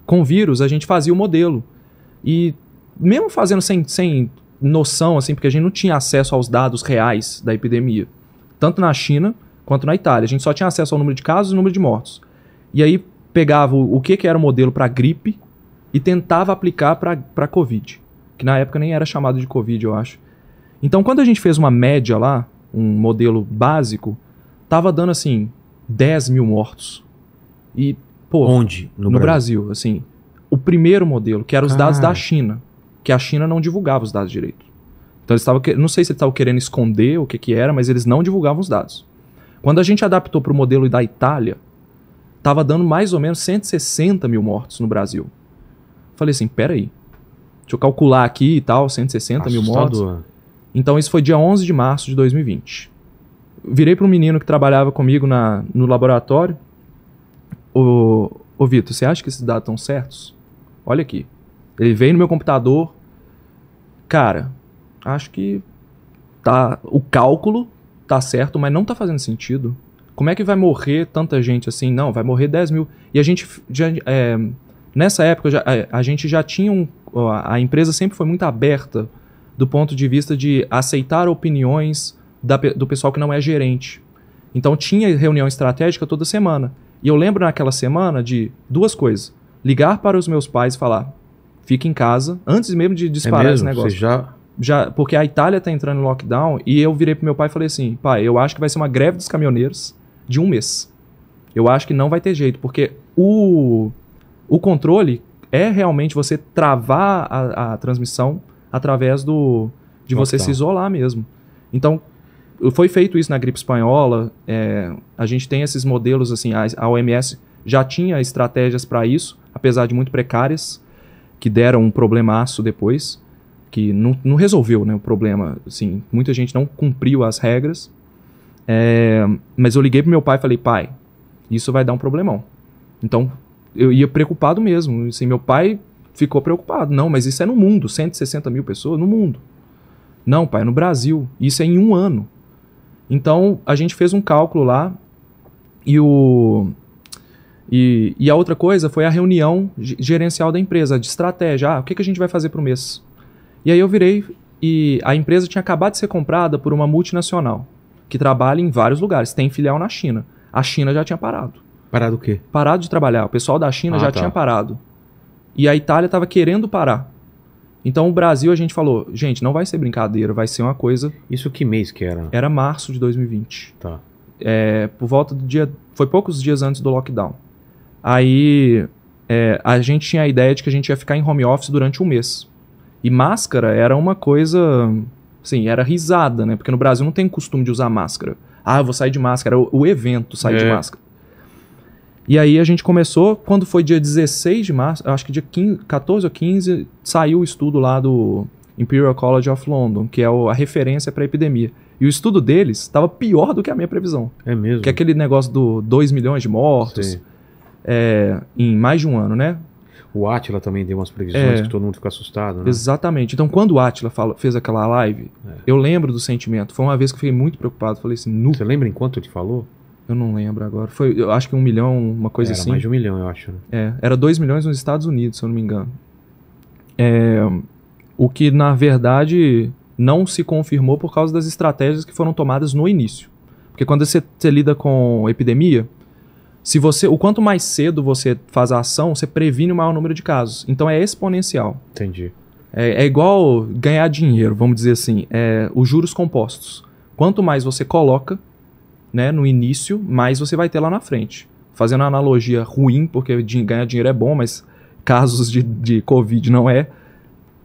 com vírus, a gente fazia o modelo. E mesmo fazendo sem noção, assim, porque a gente não tinha acesso aos dados reais da epidemia, tanto na China quanto na Itália. A gente só tinha acesso ao número de casos e número de mortos. E aí pegava o que era o modelo para gripe e tentava aplicar para Covid, que na época nem era chamado de Covid, eu acho. Então, quando a gente fez uma média lá, um modelo básico, tava dando, assim, 10 mil mortos. E, pô... Onde? No Brasil, assim. O primeiro modelo, que eram os dados da China, que a China não divulgava os dados direito. Então, eles estavam... Não sei se eles estavam querendo esconder o que era, mas eles não divulgavam os dados. Quando a gente adaptou para o modelo da Itália, tava dando mais ou menos 160 mil mortos no Brasil. Falei assim, peraí, deixa eu calcular aqui e tal, 160 mil mortos. Então isso foi dia 11 de março de 2020. Virei para um menino que trabalhava comigo no laboratório. Ô Vitor, você acha que esses dados estão certos? Olha aqui. Ele veio no meu computador. Cara, acho que o cálculo tá certo, mas não tá fazendo sentido. Como é que vai morrer tanta gente assim? Não, vai morrer 10 mil. E a gente nessa época a gente já tinha a empresa sempre foi muito aberta do ponto de vista de aceitar opiniões do pessoal que não é gerente. Então tinha reunião estratégica toda semana. E eu lembro naquela semana de duas coisas. Ligar para os meus pais e falar, fica em casa, antes mesmo de disparar esse negócio. Você já... Porque a Itália está entrando em lockdown e eu virei pro meu pai e falei assim, pai, eu acho que vai ser uma greve dos caminhoneiros de 1 mês. Eu acho que não vai ter jeito, porque o controle é realmente você travar a transmissão através de você se isolar mesmo. Então, foi feito isso na gripe espanhola, a gente tem esses modelos, assim, a OMS já tinha estratégias para isso, apesar de muito precárias, que deram um problemaço depois, que não resolveu, né, o problema, assim, muita gente não cumpriu as regras, mas eu liguei pro meu pai e falei, pai, isso vai dar um problemão. Então, eu ia preocupado mesmo, assim, meu pai ficou preocupado. Não, mas isso é no mundo, 160 mil pessoas no mundo. Não, pai, é no Brasil. Isso é em 1 ano. Então, a gente fez um cálculo lá e a outra coisa foi a reunião gerencial da empresa, de estratégia. O que a gente vai fazer pro mês? E aí eu virei e a empresa tinha acabado de ser comprada por uma multinacional que trabalha em vários lugares. Tem filial na China. A China já tinha parado. Parado o quê? Parado de trabalhar. O pessoal da China já tinha parado. E a Itália estava querendo parar. Então o Brasil, a gente falou, gente, não vai ser brincadeira, vai ser uma coisa... Isso que mês que era? Era março de 2020. Tá. Por volta do dia... Foi poucos dias antes do lockdown. Aí a gente tinha a ideia de que a gente ia ficar em home office durante 1 mês. E máscara era uma coisa... Assim, era risada, né? Porque no Brasil não tem costume de usar máscara. Ah, eu vou sair de máscara. O evento sair de máscara. E aí a gente começou, quando foi dia 16 de março, acho que dia 14 ou 15, saiu o estudo lá do Imperial College of London, que é a referência para a epidemia. E o estudo deles estava pior do que a minha previsão. É mesmo? Que é aquele negócio do 2 milhões de mortos em mais de 1 ano, né? O Átila também deu umas previsões que todo mundo ficou assustado, né? Exatamente. Então, quando o Átila fez aquela live, eu lembro do sentimento. Foi uma vez que eu fiquei muito preocupado. Falei assim, Você lembra em quanto ele falou? Eu não lembro agora. Foi, eu acho que 1 milhão, uma coisa assim. Era mais de 1 milhão, eu acho. Né? Era 2 milhões nos Estados Unidos, se eu não me engano. O que, na verdade, não se confirmou por causa das estratégias que foram tomadas no início. Porque quando você lida com epidemia, o quanto mais cedo você faz a ação, você previne o maior número de casos. Então é exponencial. Entendi. É igual ganhar dinheiro, vamos dizer assim. Os juros compostos. Quanto mais você coloca, né, no início, mais você vai ter lá na frente. Fazendo uma analogia ruim, porque ganhar dinheiro é bom, mas casos de Covid não é.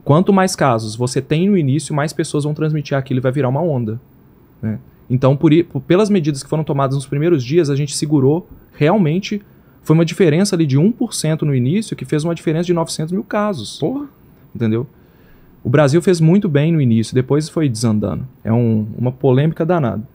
Quanto mais casos você tem no início, mais pessoas vão transmitir aquilo e vai virar uma onda. Né? Então, pelas medidas que foram tomadas nos primeiros dias, a gente segurou, realmente, foi uma diferença ali de 1% no início, que fez uma diferença de 900 mil casos. Porra! Entendeu? O Brasil fez muito bem no início, depois foi desandando. É uma polêmica danada.